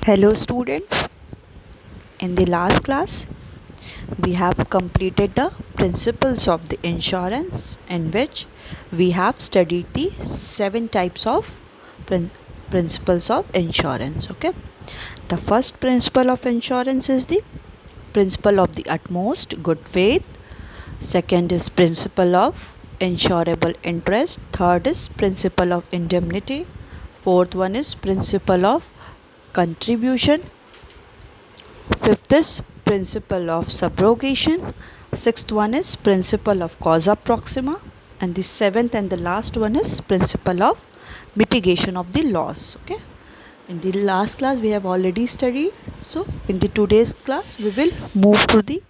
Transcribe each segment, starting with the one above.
Hello students, in the last class we have completed the principles of the insurance, in which we have studied the 7 types of principles of insurance. Okay, the first principle of insurance is the principle of the utmost good faith. Second is principle of insurable interest. Third is principle of indemnity. Fourth one is principle of contribution. Fifth is principle of subrogation. Sixth one is principle of causa proxima. And the seventh and the last one is principle of mitigation of the loss. Okay. In the last class we have already studied. So in the today's class we will move to the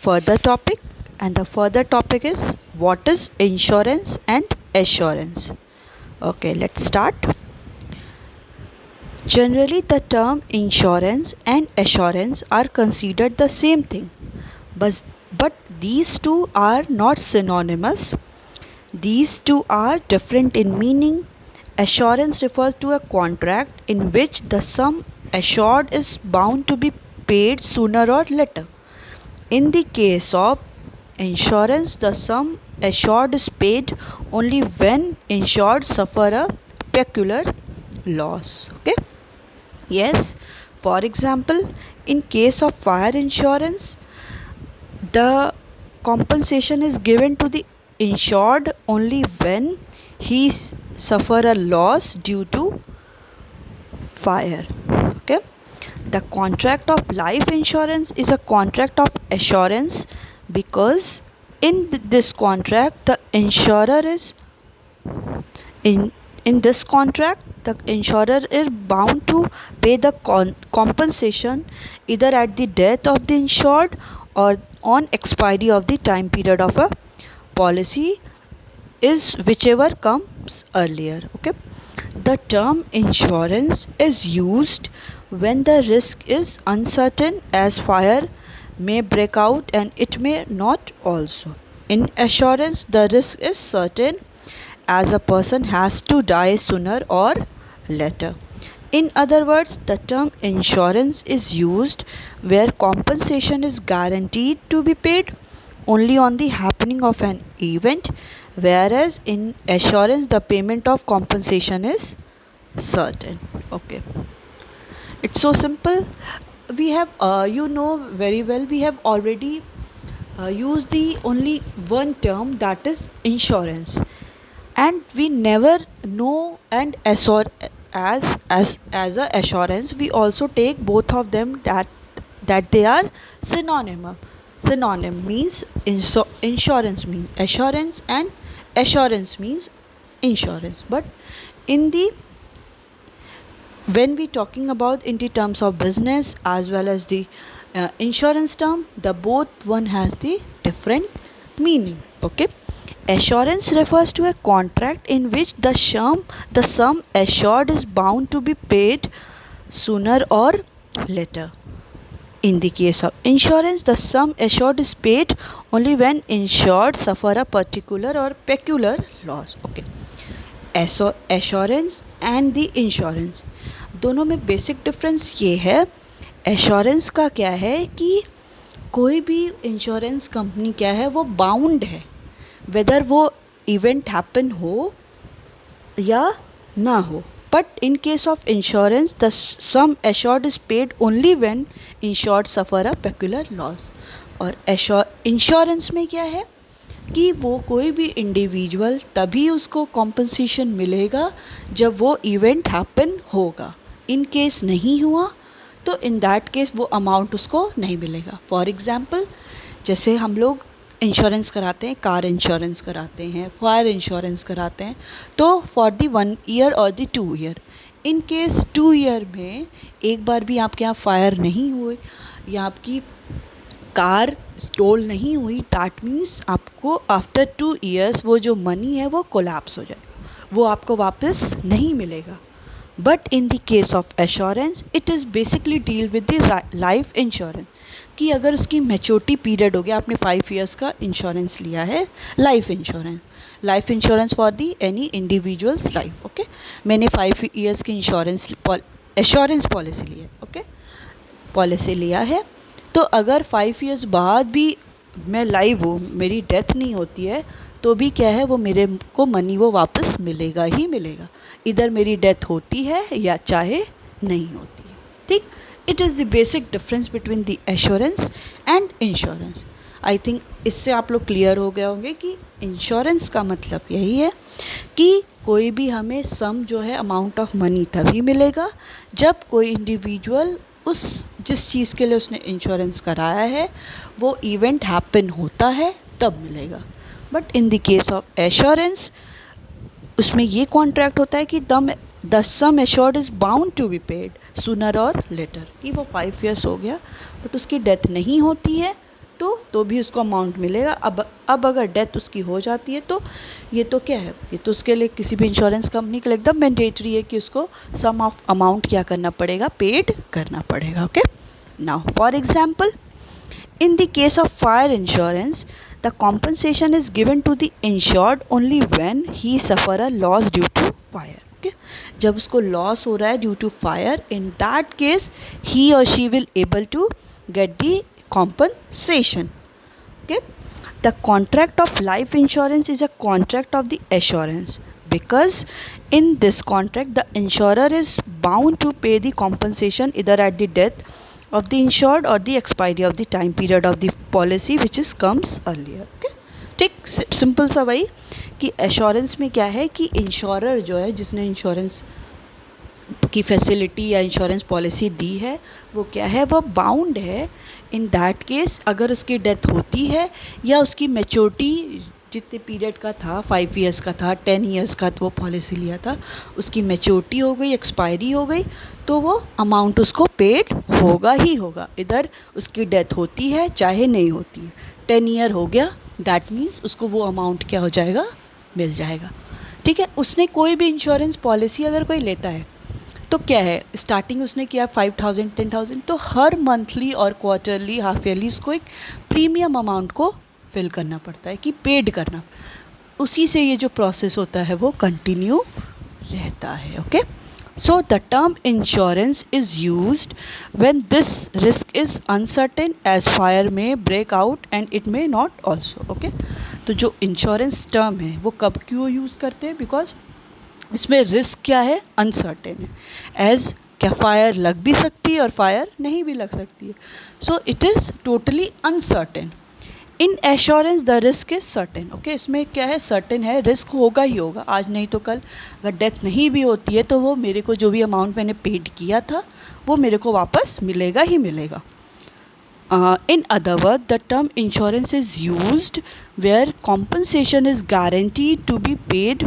further topic. And the further topic is what is insurance and assurance. Okay, let's start. Generally, the term insurance and assurance are considered the same thing, but these two are not synonymous. These two are different in meaning. Assurance refers to a contract in which the sum assured is bound to be paid sooner or later. In the case of insurance, the sum assured is paid only when insured suffer a peculiar loss. Okay. Yes, for example, in case of fire insurance, the compensation is given to the insured only when he suffer a loss due to fire. Okay, the contract of life insurance is a contract of assurance because in this contract the insurer is in this contract the insurer is bound to pay the compensation either at the death of the insured or on expiry of the time period of a policy, is whichever comes earlier. Okay, the term insurance is used when the risk is uncertain, as fire may break out and it may not also. In assurance, the risk is certain, as a person has to die sooner or later. In other words, the term insurance is used where compensation is guaranteed to be paid only on the happening of an event, whereas in assurance the payment of compensation is certain. Okay, it's so simple. We have very well, we have already used the only one term, that is insurance, and we never know and assure as a assurance we also take both of them, that they are synonym means insurance means assurance and assurance means insurance. But in the when we talking about in the terms of business as well as the insurance term, the both one has the different meaning. Okay, assurance refers to a contract in which the sum assured is bound to be paid sooner or later. In the case of insurance, the sum assured is paid only when insured suffer a particular or peculiar loss. Okay, assurance and the insurance दोनों में basic difference ये है. Assurance का क्या है कि कोई भी इंश्योरेंस कंपनी क्या है, वो बाउंड है, वेदर वो इवेंट हैपन हो या ना हो. But in case of insurance the sum assured is paid only when insured suffer a peculiar loss. और इंश्योरेंस में क्या है कि वो कोई भी इंडिविजुअल तभी उसको कॉम्पनसेशन मिलेगा जब वो इवेंट हैपन होगा. इन केस नहीं हुआ तो इन दैट केस वो अमाउंट उसको नहीं मिलेगा. फॉर एग्ज़ाम्पल, जैसे हम लोग इंश्योरेंस कराते हैं, कार इंश्योरेंस कराते हैं, फायर इंश्योरेंस कराते हैं, तो फॉर दी 1 ईयर और दी 2 ईयर, इन केस 2 ईयर में एक बार भी आपके यहाँ फायर नहीं हुए या आपकी कार स्टोल नहीं हुई, दैट मीन्स आपको आफ्टर 2 ईयर्स वो जो मनी है वो कोलैप्स हो जाएगा, वो आपको वापस नहीं मिलेगा. But in the case of assurance it is basically deal with the life insurance, कि अगर उसकी मैच्योरिटी पीरियड हो गया, आपने 5 ईयर्स का इंश्योरेंस लिया है, life insurance for the any individuals life. Okay, मैंने 5 ईयर्स की इंश्योरेंस एश्योरेंस पॉलिसी ली है, ओके, पॉलिसी लिया है, तो अगर 5 ईयर्स बाद भी मैं लाइव हूँ, मेरी डेथ नहीं होती है, तो भी क्या है, वो मेरे को मनी वो वापस मिलेगा ही मिलेगा, इधर मेरी डेथ होती है या चाहे नहीं होती है, ठीक। It is the basic difference between the assurance and insurance. I think इससे आप लोग क्लियर हो गए होंगे कि इंश्योरेंस का मतलब यही है कि कोई भी हमें सम जो है अमाउंट ऑफ मनी तभी मिलेगा जब कोई इंडिविजुअल उस जिस चीज़ के लिए उसने इंश्योरेंस कराया है वो इवेंट हैपन होता है तब मिलेगा। But in the case of assurance उसमें ये कॉन्ट्रैक्ट होता है कि the sum assured is bound to be paid sooner और लेटर, कि वो 5 ईयर्स हो गया बट उसकी डेथ नहीं होती है तो भी उसको अमाउंट मिलेगा। अब अगर डेथ उसकी हो जाती है तो ये तो क्या है, ये तो उसके लिए किसी भी इंश्योरेंस कंपनी के लिए एकदम मैंडेटरी है कि उसको सम ऑफ अमाउंट क्या करना पड़ेगा, पेड करना पड़ेगा, okay. Now for example, in the case of fire insurance, the compensation is given to the insured only when he suffer a loss due to fire, okay। जब उसको लॉस हो रहा है due to fire, in that case he or she will able to get the compensation, okay। The contract of life insurance is a contract of the assurance because in this contract the insurer is bound to pay the compensation either at the death of the insured or the expiry of the time period of the policy which is comes earlier, okay। ठीक, simple सा वही कि assurance में क्या है कि insurer जो है जिसने इंश्योरेंस की फैसिलिटी या इंश्योरेंस पॉलिसी दी है वो क्या है, वो बाउंड है इन दैट केस अगर उसकी डेथ होती है या उसकी मैच्योरिटी जितने पीरियड का था, 5 ईयर्स का था, 10 ईयर्स का, तो वो पॉलिसी लिया था, उसकी मैच्योरिटी हो गई, एक्सपायरी हो गई, तो वो अमाउंट उसको पेड होगा ही होगा, इधर उसकी डेथ होती है चाहे नहीं होती है। 10 ईयर हो गया, दैट मीन्स उसको वो अमाउंट क्या हो जाएगा, मिल जाएगा, ठीक है। उसने कोई भी इंश्योरेंस पॉलिसी अगर कोई लेता है तो क्या है, स्टार्टिंग उसने किया 5,000 10,000, तो हर मंथली और क्वार्टरली हाफ ईयरली उसको एक प्रीमियम अमाउंट को फिल करना पड़ता है कि पेड करना, उसी से ये जो प्रोसेस होता है वो कंटिन्यू रहता है, okay. So the term insurance is used when this risk is uncertain as fire में break out and it may not also, okay. तो जो इंश्योरेंस टर्म है वो कब क्यों यूज़ करते हैं, बिकॉज इसमें रिस्क क्या है, अनसर्टेन है, एज क्या फायर लग भी सकती है और फायर नहीं भी लग सकती है, so it is totally uncertain. In assurance the risk is certain, okay. इसमें क्या है, सर्टेन है, रिस्क होगा ही होगा, आज नहीं तो कल अगर डेथ नहीं भी होती है तो वो मेरे को जो भी अमाउंट मैंने पेड किया था वो मेरे को वापस मिलेगा ही मिलेगा। In other words, the term insurance is used where compensation is guaranteed to be paid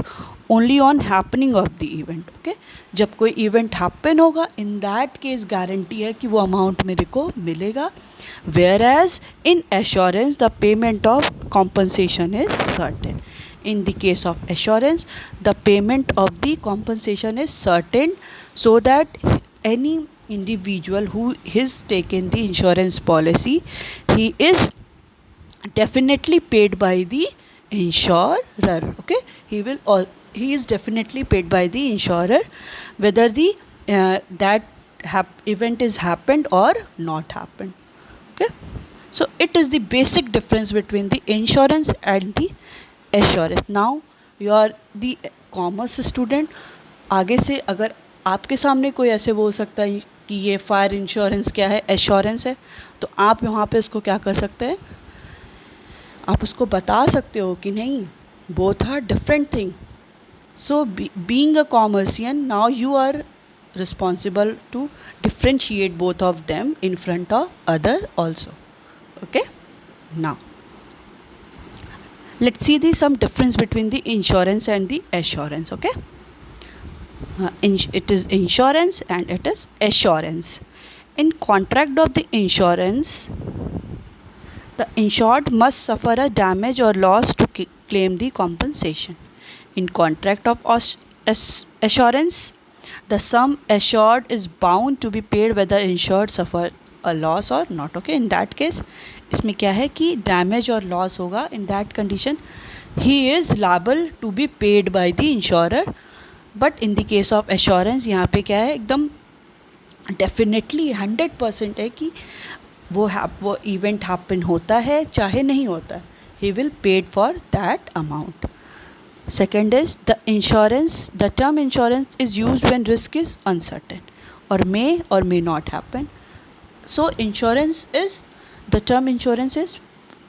only on happening of the event, okay। जब कोई event happen होगा, in that case guarantee है कि वो amount मेरे को मिलेगा, whereas in assurance the payment of compensation is certain। In the case of assurance, the payment of the compensation is certain so that any individual who is taken the insurance policy, he is definitely paid by the insurer, okay। He is definitely paid by the insurer whether the event is happened or not happened, okay। So it is the basic difference between the insurance and the assurance। Now you are the commerce student, आगे से अगर आपके सामने कोई ऐसे वो हो सकता है कि ये फायर इंश्योरेंस क्या है, एश्योरेंस है, तो आप यहाँ पे इसको क्या कर सकते हैं, आप उसको बता सकते हो कि नहीं, both are different thing. So being a commercian, now you are responsible to differentiate both of them in front of other also, okay। Now let's see some difference between the insurance and the assurance, okay। It is insurance and it is assurance। In contract of the insurance, the insured must suffer a damage or loss to claim the compensation। In contract of assurance, the sum assured is bound to be paid whether insured suffer a loss or not, okay। In that case, इसमें क्या है कि damage और loss होगा, in that condition he is liable to be paid by the insurer। But in the case of assurance यहाँ पे क्या है, एकदम डेफिनेटली 100% है कि वो इवेंट हैपन होता है चाहे नहीं होता है, he will paid for that amount. Second is the insurance. The term insurance is used when risk is uncertain or may not happen. So the term insurance is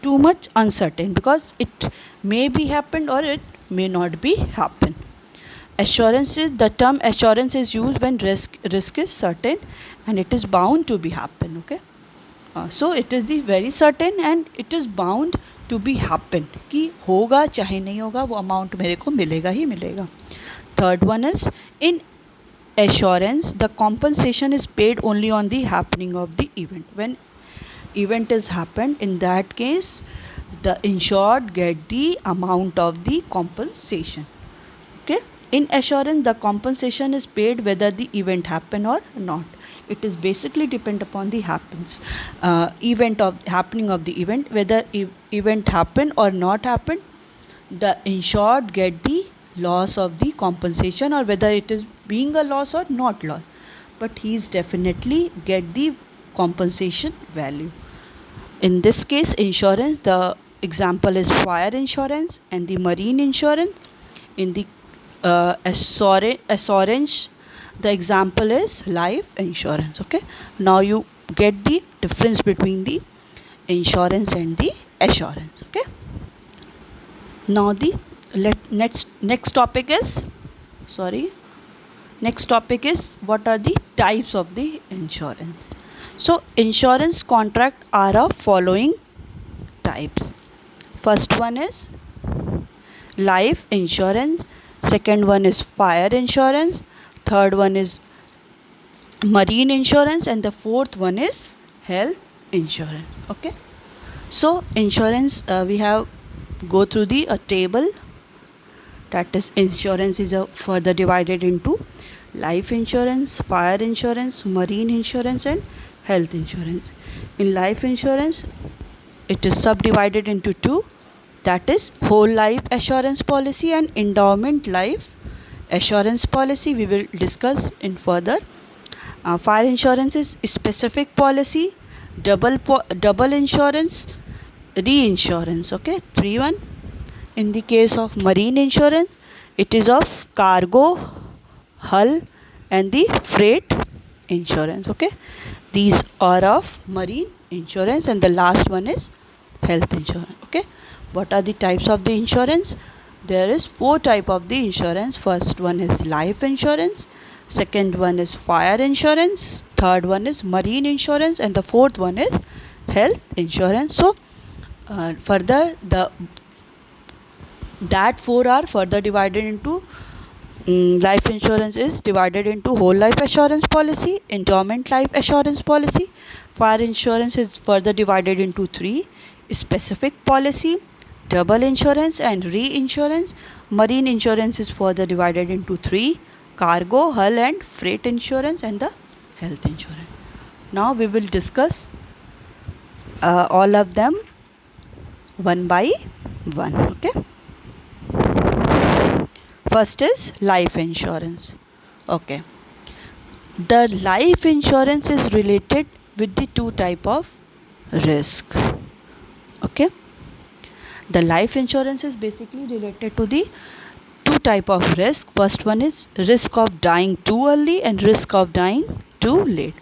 too much uncertain because it may be happened or it may not be happen. The term assurance is used when risk is certain and it is bound to be happen. Okay. So it is the very certain and it is bound to be happen कि होगा चाहे नहीं होगा वो amount मेरे को मिलेगा ही मिलेगा. Third one is in assurance the compensation is paid only on the happening of the event. When event is happened, in that case the insured get the amount of the compensation. Okay. In assurance the compensation is paid whether the event happen or not. It is basically depend upon the happening of the event, whether event happen or not happen, the insured get the loss of the compensation, or whether it is being a loss or not loss, but he is definitely get the compensation value. In this case insurance, the example is fire insurance and the marine insurance. In the assurance, the example is life insurance. Okay, now you get the difference between the insurance and the assurance. Okay, now the next topic is what are the types of the insurance. So insurance contract are of following types. First one is life insurance, second one is fire insurance, third one is marine insurance, and the fourth one is health insurance. Okay, so insurance, we have go through the table, that is insurance is further divided into life insurance, fire insurance, marine insurance, and health insurance. In life insurance it is subdivided into two, that is whole life assurance policy and endowment life assurance policy. We will discuss in further. Fire insurance is specific policy, double insurance, reinsurance. Okay, 3-1. In the case of marine insurance, it is of cargo, hull, and the freight insurance. Okay, these are of marine insurance, and the last one is health insurance. Okay, what are the types of the insurance? There is 4 type of the insurance. First one is life insurance, second one is fire insurance, third one is marine insurance, and the fourth one is health insurance. So further that 4 are further divided into life insurance is divided into whole life assurance policy, endowment life assurance policy. Fire insurance is further divided into 3, specific policy, double insurance, and reinsurance. Marine insurance is further divided into 3, cargo, hull, and freight insurance, and the health insurance. Now we will discuss all of them one by one. Okay, first is life insurance. Okay, the life insurance is related with the 2 type of risk. Okay, the life insurance is basically related to the 2 type of risk. First one is risk of dying too early and risk of dying too late.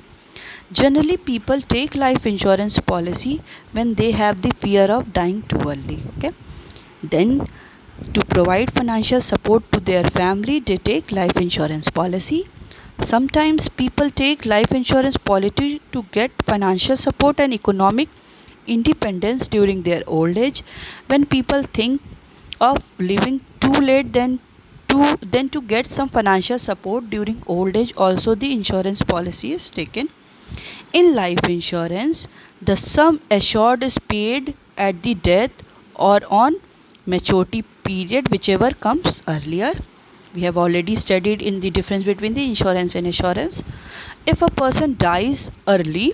Generally people take life insurance policy when they have the fear of dying too early. Okay, then to provide financial support to their family they take life insurance policy. Sometimes people take life insurance policy to get financial support and economic independence during their old age. When people think of living too late, then to get some financial support during old age, also the insurance policy is taken. In life insurance, the sum assured is paid at the death or on maturity period, whichever comes earlier. We have already studied in the difference between the insurance and assurance. If a person dies early,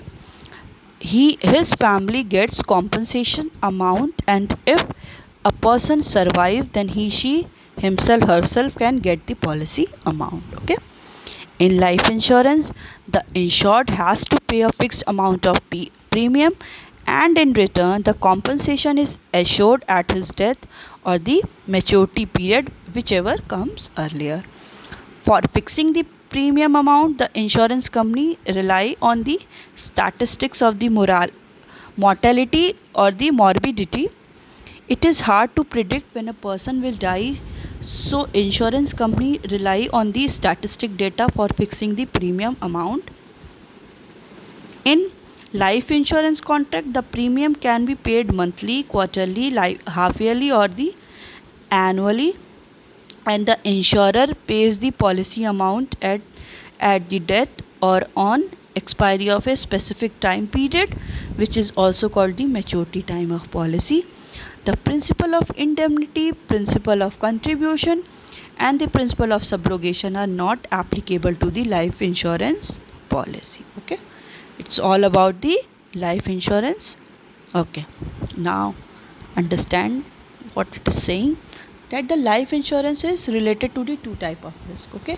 his family gets compensation amount, and if a person survives, then he she himself herself can get the policy amount. Okay, In life insurance, the insured has to pay a fixed amount of premium, and in return, the compensation is assured at his death or the maturity period, whichever comes earlier. For fixing the premium amount, the insurance company rely on the statistics of the mortality or the morbidity. It is hard to predict when a person will die, so insurance company rely on the statistic data for fixing the premium amount. In life insurance contract, the premium can be paid monthly, quarterly, half yearly or the annually, and the insurer pays the policy amount at the death or on expiry of a specific time period, which is also called the maturity time of policy. The principle of indemnity, principle of contribution, and the principle of subrogation are not applicable to the life insurance policy. Okay, it's all about the life insurance. Okay, now understand what it is saying, that the life insurance is related to the two type of risk. Okay,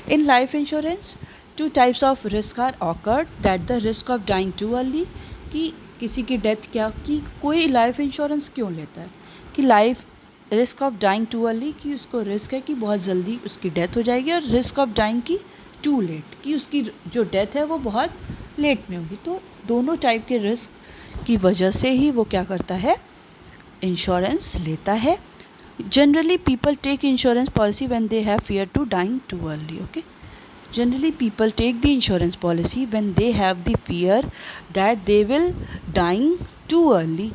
in life insurance two types of risk are occurred, that the risk of dying too early, कि किसी की death क्या, कि कोई life insurance क्यों लेता है, कि life risk of dying too early, कि उसको रिस्क है कि बहुत जल्दी उसकी डेथ हो जाएगी, और रिस्क ऑफ डाइंग की टू लेट, कि उसकी जो डेथ है वो बहुत लेट में होगी। तो दोनों टाइप के रिस्क की वजह से ही वो क्या करता है, इंश्योरेंस लेता है। Generally people take insurance policy when they have fear to dying too early. Okay, generally people take the insurance policy when they have the fear that they will dying too early,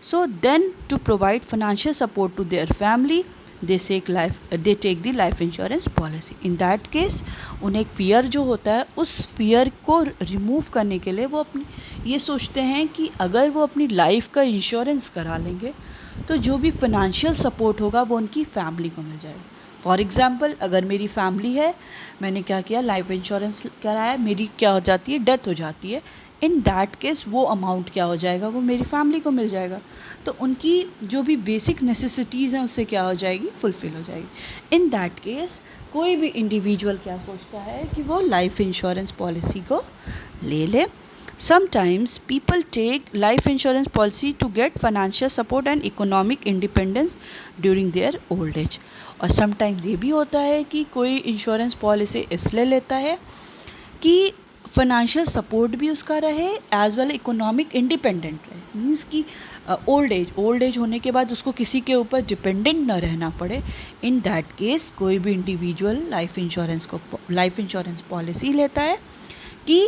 so then to provide financial support to their family they take the life insurance policy. In that case उन्हें fear जो होता है, उस fear को remove करने के लिए वो अपनी ये सोचते हैं कि अगर वो अपनी लाइफ का इंश्योरेंस करा लेंगे तो जो भी फाइनेंशियल सपोर्ट होगा वो उनकी फैमिली को मिल जाएगा। फॉर एग्ज़ाम्पल, अगर मेरी फैमिली है, मैंने क्या किया, लाइफ इंश्योरेंस कराया, मेरी क्या हो जाती है, डेथ हो जाती है, इन दैट केस वो अमाउंट क्या हो जाएगा, वो मेरी फैमिली को मिल जाएगा। तो उनकी जो भी बेसिक नेसेसिटीज़ हैं उससे क्या हो जाएगी, फुलफ़िल हो जाएगी। इन दैट केस कोई भी इंडिविजुअल क्या सोचता है कि वो लाइफ इंश्योरेंस पॉलिसी को ले ले। Sometimes people take life insurance policy to get financial support and economic independence during their old age. और समटाइम्स ये भी होता है कि कोई इंश्योरेंस पॉलिसी इसलिए लेता है कि फाइनेंशियल सपोर्ट भी उसका रहे एज वेल इकोनॉमिक इंडिपेंडेंट रहे। मीन्स कि ओल्ड एज होने के बाद उसको किसी के ऊपर डिपेंडेंट ना रहना पड़े। इन दैट केस कोई भी इंडिविजुअल लाइफ इंश्योरेंस पॉलिसी लेता है कि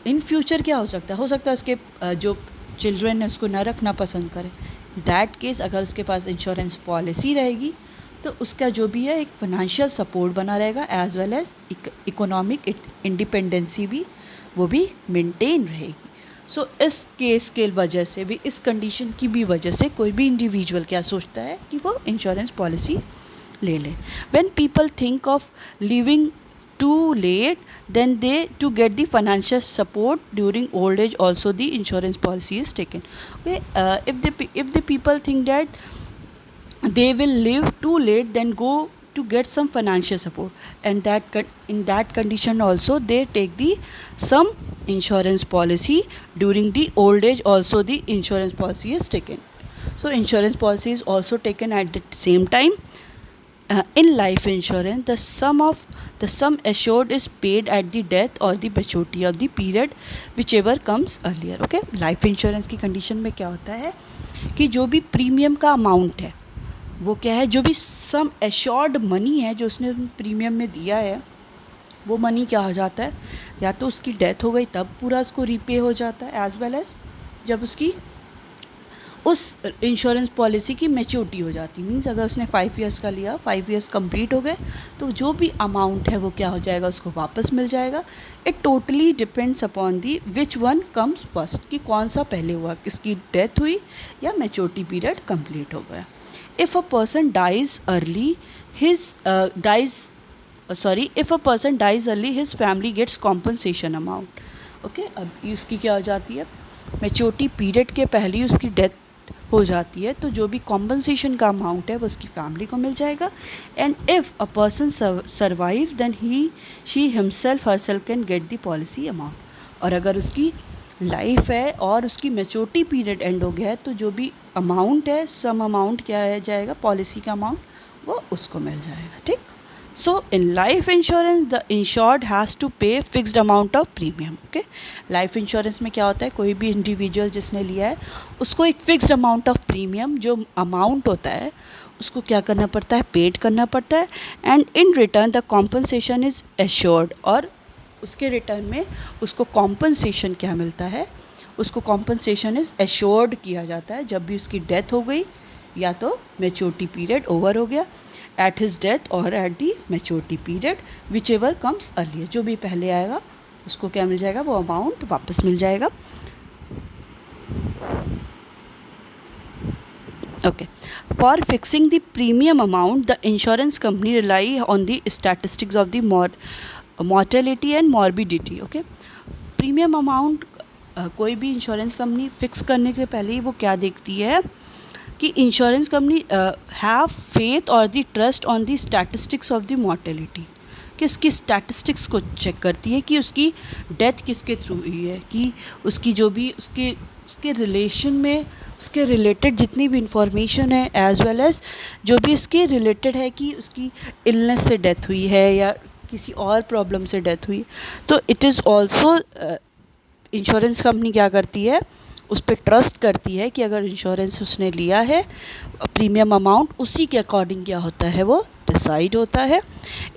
इन फ्यूचर क्या हो सकता है उसके जो चिल्ड्रन है उसको न रखना पसंद करें। दैट केस अगर उसके पास इंश्योरेंस पॉलिसी रहेगी तो उसका जो भी है एक फाइनेंशियल सपोर्ट बना रहेगा as well as economic independency भी वो भी मेंटेन रहेगी। सो इस केस के वजह से भी, इस कंडीशन की भी वजह से कोई भी इंडिविजुअल क्या सोचता है कि वो इंश्योरेंस पॉलिसी ले ले। When people think of living too late, then they to get the financial support during old age also the insurance policy is taken. Okay, if the people think that they will live too late, then go to get some financial support, and that in that condition also they take the some insurance policy during the old age also the insurance policy is taken. So insurance policy is also taken at the same time. In life insurance, the sum assured is paid at the death or the maturity of the period, whichever comes earlier. Okay, life insurance की condition में क्या होता है कि जो भी premium का amount है वो क्या है, जो भी सम एश्योर्ड मनी है जो उसने प्रीमियम में दिया है वो मनी क्या हो जाता है, या तो उसकी डेथ हो गई तब पूरा उसको रीपे हो जाता है, एज वेल एज जब उसकी उस इंश्योरेंस पॉलिसी की मैच्योरिटी हो जाती। मीन्स अगर उसने 5 ईयर्स का लिया, 5 ईयर्स कंप्लीट हो गए तो जो भी अमाउंट है वो क्या हो जाएगा, उसको वापस मिल जाएगा। It totally depends upon the which one comes first, कि कौन सा पहले हुआ, किसकी डेथ हुई या मैच्योरिटी पीरियड कंप्लीट हो गया। If a person dies early his family gets compensation amount. Okay, अब उसकी क्या हो जाती है, मैच्योरिटी पीरियड के पहले ही उसकी डेथ हो जाती है तो जो भी कॉम्पनसेशन का अमाउंट है वो उसकी फैमिली को मिल जाएगा. And if a person survive then she himself herself can get the policy amount. और अगर उसकी लाइफ है और उसकी मैच्योरिटी पीरियड एंड हो गया है तो जो भी अमाउंट है, सम अमाउंट क्या है जाएगा, पॉलिसी का अमाउंट, वो उसको मिल जाएगा. ठीक. So in life insurance the insured has to pay fixed amount of premium. Okay. Life insurance में क्या होता है, कोई भी इंडिविजुअल जिसने लिया है उसको एक फिक्स्ड अमाउंट ऑफ प्रीमियम, जो अमाउंट होता है उसको क्या करना पड़ता है, पेड करना पड़ता है. And in return the compensation is assured. और उसके रिटर्न में उसको कॉम्पनसेशन क्या मिलता है, उसको कॉम्पनसेशन इज़ एश्योर्ड किया जाता है जब भी उसकी डेथ हो गई या तो मैच्योरिटी पीरियड ओवर हो गया, एट हिज डेथ और at the maturity period, which ever comes earlier. जो भी पहले आएगा उसको क्या मिल जाएगा, वो अमाउंट वापस मिल जाएगा. Okay. For fixing the premium amount, the insurance company rely on the statistics of the mortality and morbidity. Okay. Premium amount कोई भी इंश्योरेंस कंपनी फिक्स करने से पहले ही वो क्या देखती है कि इंश्योरेंस कंपनी हैव फेथ और the trust on the statistics of the mortality, कि उसकी स्टैटिस्टिक्स को चेक करती है कि उसकी डेथ किसके थ्रू हुई है, कि उसकी जो भी उसके रिलेशन में उसके रिलेटेड जितनी भी इंफॉर्मेशन है, एज वेल एज जो भी इसके रिलेटेड है कि उसकी इलनेस से डेथ हुई है या किसी और प्रॉब्लम से डेथ हुई. तो it is also insurance company क्या करती है, उस पर ट्रस्ट करती है कि अगर इंश्योरेंस उसने लिया है प्रीमियम अमाउंट उसी के अकॉर्डिंग क्या होता है वो डिसाइड होता है.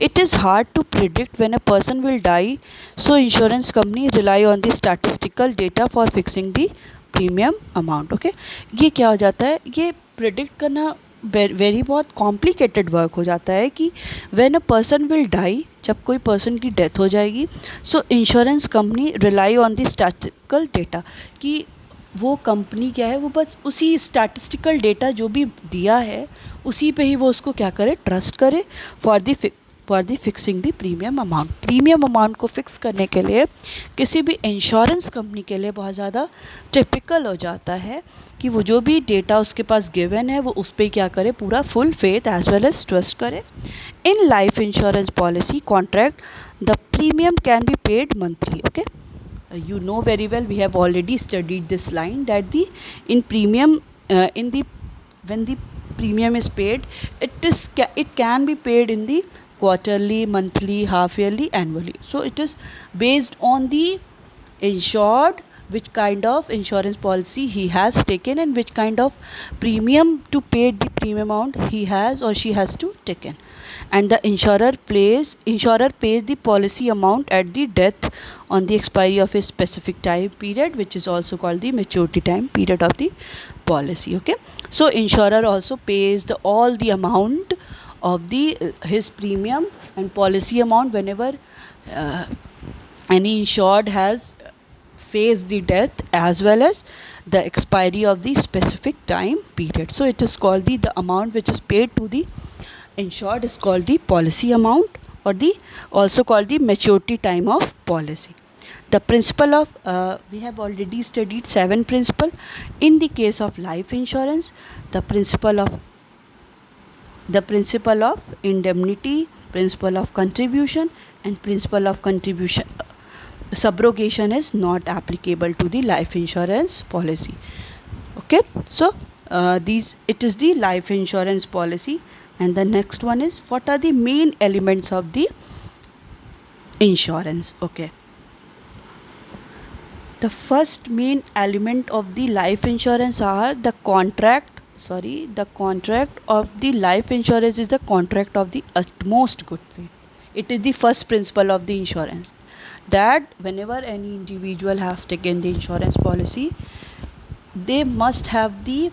It is hard to predict when a person will die, so insurance company rely on the statistical data for fixing the premium amount. Okay. ये क्या हो जाता है, ये प्रिडिक्ट करना वेरी बहुत कॉम्प्लिकेटेड वर्क हो जाता है कि when a person will die, जब कोई पर्सन की डेथ हो जाएगी, so insurance company rely on the statistical data, कि वो कंपनी क्या है वो बस उसी स्टैटिस्टिकल डेटा जो भी दिया है उसी पे ही वो उसको क्या करे, ट्रस्ट करे for the fixing the premium amount. Premium amount को फिक्स करने के लिए किसी भी इंश्योरेंस कंपनी के लिए बहुत ज़्यादा टिपिकल हो जाता है कि वो जो भी डेटा उसके पास गिवन है वो उस पर क्या करे, पूरा full faith as well as trust करे. In life insurance policy contract the premium can be paid monthly. Okay. You know very well, we have already studied this line that when the premium is paid, it can be paid in the quarterly, monthly, half yearly, annually. So it is based on the insured, which kind of insurance policy he has taken and which kind of premium to pay the premium amount he has or she has to taken. And the insurer pays the policy amount at the death on the expiry of a specific time period, which is also called the maturity time period of the policy. Okay. So insurer also pays all the amount of his premium and policy amount whenever any insured has faced the death as well as the expiry of the specific time period. So it is called the amount which is paid to the insured is called the policy amount, or also called the maturity time of policy. The principle of we have already studied 7 principles. In the case of life insurance, the principle of indemnity, principle of contribution, and principle of contribution subrogation is not applicable to the life insurance policy. Okay. So it is the life insurance policy. And the next one is, what are the main elements of the insurance? Okay. The first main element of the life insurance are the contract of the life insurance is the contract of the utmost good faith. It is the first principle of the insurance, that whenever any individual has taken the insurance policy, they must have the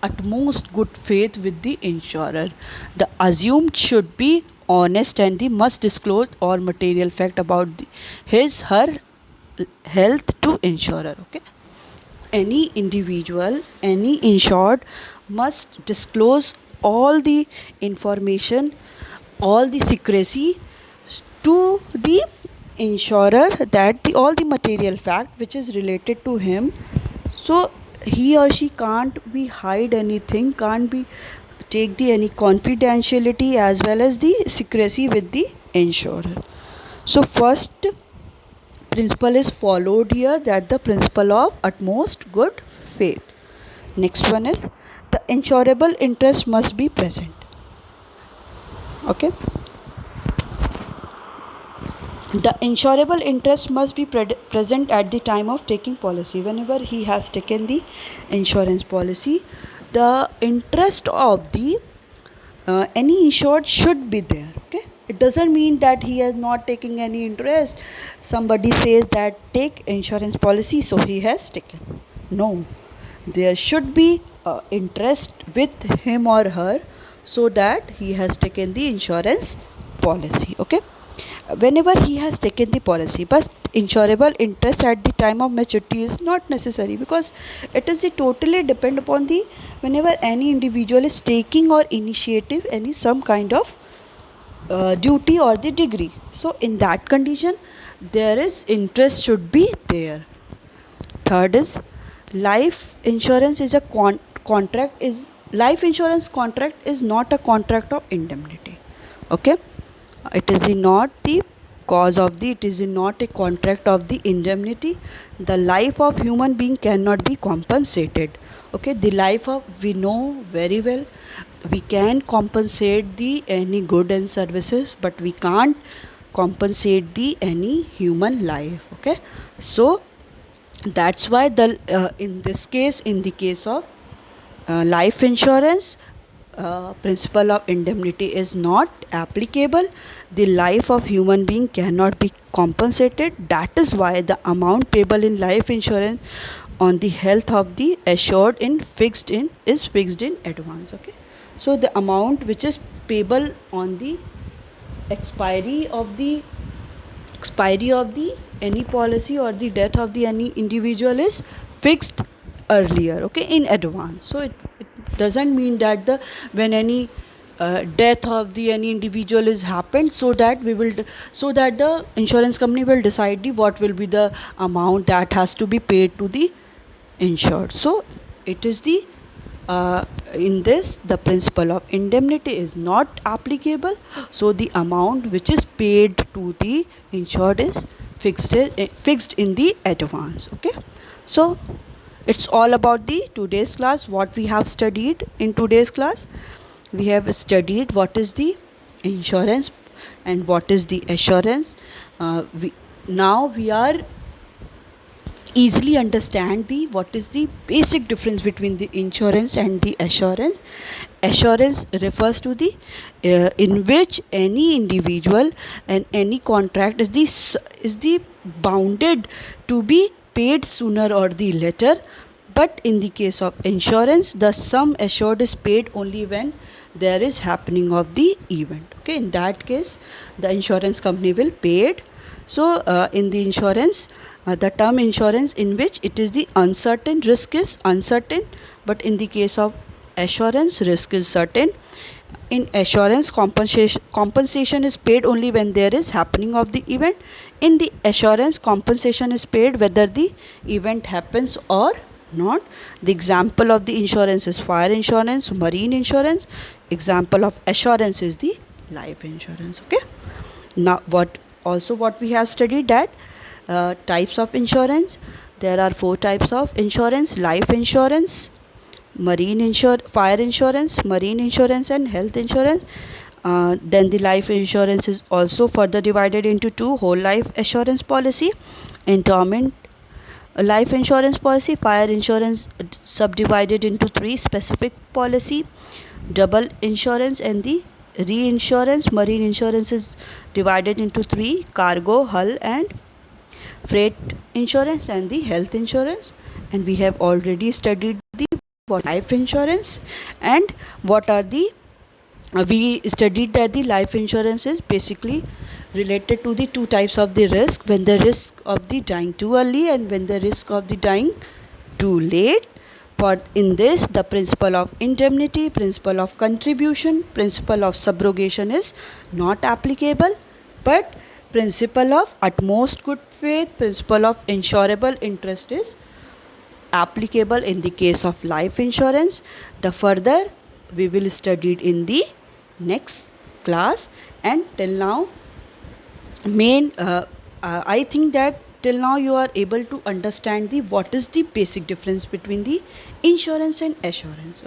utmost good faith with the insurer. The assumed should be honest and they must disclose all material fact about her health to insurer. Okay. Any individual, any insured must disclose all the information, all the secrecy to the insurer, that all the material fact which is related to him. So he or she can't be hide anything, can't be take the any confidentiality as well as the secrecy with the insurer. So first principle is followed here, that the principle of utmost good faith. Next one is the insurable interest must be present. Okay, the insurable interest must be present at the time of taking policy. Whenever he has taken the insurance policy, the interest of the any insured should be there. Okay, it doesn't mean that he has not taking any interest. Somebody says that take insurance policy, so he has taken. No, there should be interest with him or her, so that he has taken the insurance policy. Okay, whenever he has taken the policy, but insurable interest at the time of maturity is not necessary, because it is the totally depend upon the whenever any individual is taking or initiative any some kind of duty or the degree. So in that condition, there is interest should be there. Third is life insurance is a contract is life insurance contract is not a contract of indemnity. Okay, it is the not the cause of the, it is not a contract of the indemnity. The life of human being cannot be compensated. Okay, the life of, we know very well, we can compensate the any good and services, but we can't compensate the any human life. Okay, so that's why the in this case, in the case of life insurance, principle of indemnity is not applicable. The life of human being cannot be compensated. That is why the amount payable in life insurance on the health of the assured is fixed in advance. Okay, so the amount which is payable on the expiry of the any policy or the death of the any individual is fixed earlier. Okay, in advance. So it doesn't mean that the when any death of the any individual is happened, so that so that the insurance company will decide the what will be the amount that has to be paid to the insured. So it is the in this, the principle of indemnity is not applicable, so the amount which is paid to the insured is fixed in the advance. Okay, so it's all about the today's class. What we have studied in today's class, we have studied what is the insurance and what is the assurance. Now we are easily understand the what is the basic difference between the insurance and the assurance. Assurance refers to the in which any individual and any contract is the bounded to be paid sooner or the later. But in the case of insurance, the sum assured is paid only when there is happening of the event. Okay, in that case, the insurance company will pay it. So in the insurance, the term insurance, in which it is the uncertain, risk is uncertain, but in the case of assurance, risk is certain. In assurance, compensation is paid only when there is happening of the event. In the assurance, compensation is paid whether the event happens or not. The example of the insurance is fire insurance, marine insurance. Example of assurance is the life insurance. Okay, now what we have studied, that types of insurance. There are 4 types of insurance: life insurance, fire insurance, marine insurance, and health insurance. Then the life insurance is also further divided into 2: whole life assurance policy, endowment life insurance policy. Fire insurance subdivided into 3: specific policy, double insurance, and the reinsurance. Marine insurance is divided into 3: cargo, hull, and freight insurance, and the health insurance. And we have already studied the what life insurance, and what are the we studied that the life insurance is basically related to the 2 types of the risk: when the risk of the dying too early and when the risk of the dying too late. For in this, the principle of indemnity, principle of contribution, principle of subrogation is not applicable, but principle of utmost good faith, principle of insurable interest is applicable in the case of life insurance. The further we will study it in the next class. And till now, I think that till now you are able to understand the what is the basic difference between the insurance and assurance.